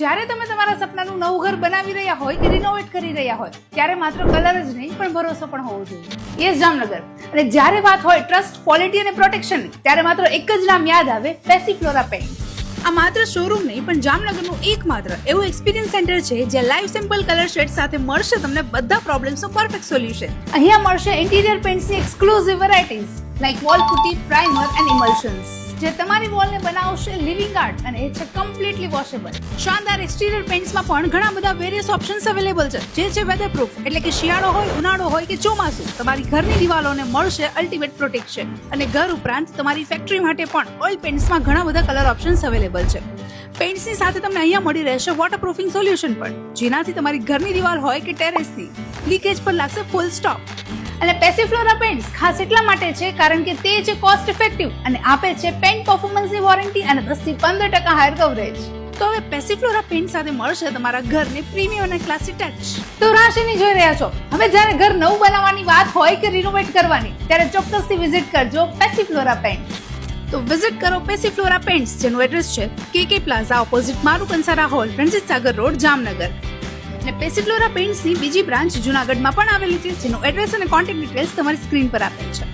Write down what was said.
જ્યારે તમે તમારા સપનાનું નવું ઘર બનાવી રહ્યા હોય કે રિનોવેટ કરી રહ્યા હોય ત્યારે માત્ર કલર જ નહીં પણ ભરોસો પણ હોવો જોઈએ. યસ જામનગર. અને જ્યારે વાત હોય ટ્રસ્ટ, ક્વોલિટી અને પ્રોટેક્શનની ત્યારે માત્ર એક જ નામ યાદ આવે, પેસિફ્લોરા પેઇન્ટ. આ માત્ર શોરૂમ નહીં પણ જામનગરનું એકમાત્ર એવું એક્સપિરિયન્સ સેન્ટર છે જ્યાં લાઈવ સિમ્પલ કલર શેડ સાથે મળશે તમને બધા પ્રોબ્લેમ્સનું પરફેક્ટ સોલ્યુશન. અહીંયા મળશે ઇન્ટિરિયર પેઇન્ટ્સની exclusive varieties like wall putty, primer and emulsions જે તમારી વોલને બનાવશે લિવિંગ આર્ટ અને એ છે કમ્પ્લીટલી વોશેબલ. શાનદાર એક્સટિરિયર પેઇન્ટ્સમાં પણ ઘણા બધા વેરિયસ ઓપ્શન્સ અવેલેબલ છે જે છે વેધર પ્રૂફ, એટલે કે શિયાળો હોય, ઉનાળો હોય કે ચોમાસું, તમારી ઘરની દિવાલોને મળશે અલ્ટિમેટ પ્રોટેક્શન. અને ઘર ઉપરાંત તમારી ફેક્ટરી માટે પણ ઓઇલ પેઇન્ટ્સમાં ઘણા બધા કલર ઓપ્શન્સ અવેલેબલ છે. પેઇન્ટ્સની સાથે તમને અહીંયા મળી રહેશે વોટરપ્રૂફિંગ સોલ્યુશન પણ, જેનાથી તમારી ઘરની દિવાલ હોય કે ટેરેસની લીકેજ પર લાગશે ફૂલ સ્ટોપ. અને પેસિફ્લોરા પેઇન્ટ્સ ખાસ એટલા માટે છે કારણ કે તે છે કોસ્ટ ઇફેક્ટિવ અને આપે છે પેઇન્ટ પરફોર્મન્સની વોરંટી અને 10 થી 15% હાયર કવરેજ. તો હવે પેસિફ્લોરા પેઇન્ટ સાથે મળશે તમારા ઘરને પ્રીમિયમ અને ક્લાસી ટચ. તો રાશિની જોઈ રહ્યા છો, હવે જ્યારે ઘર નવું બનાવવાની વાત હોય કે રિનોવેટ કરવાની ત્યારે ચોક્કસથી વિઝિટ કરજો પેસિફ્લોરા પેઇન્ટ્સ. તો વિઝિટ કરો પેસિફ્લોરા પેઇન્ટ્સ, જેનું એડ્રેસ છે કેકે પ્લાઝા ઓપોઝિટ મારુ કંસારા હોલ, રણજીત સાગર રોડ, જામનગર. અને પેસિફ્લોરા પેઇન્ટ્સની બીજી બ્રાન્ચ જૂનાગઢમાં પણ આવેલી છે જેનું એડ્રેસ અને કોન્ટેક્ટ ડિટેલ્સ તમારી સ્ક્રીન પર આપેલ છે.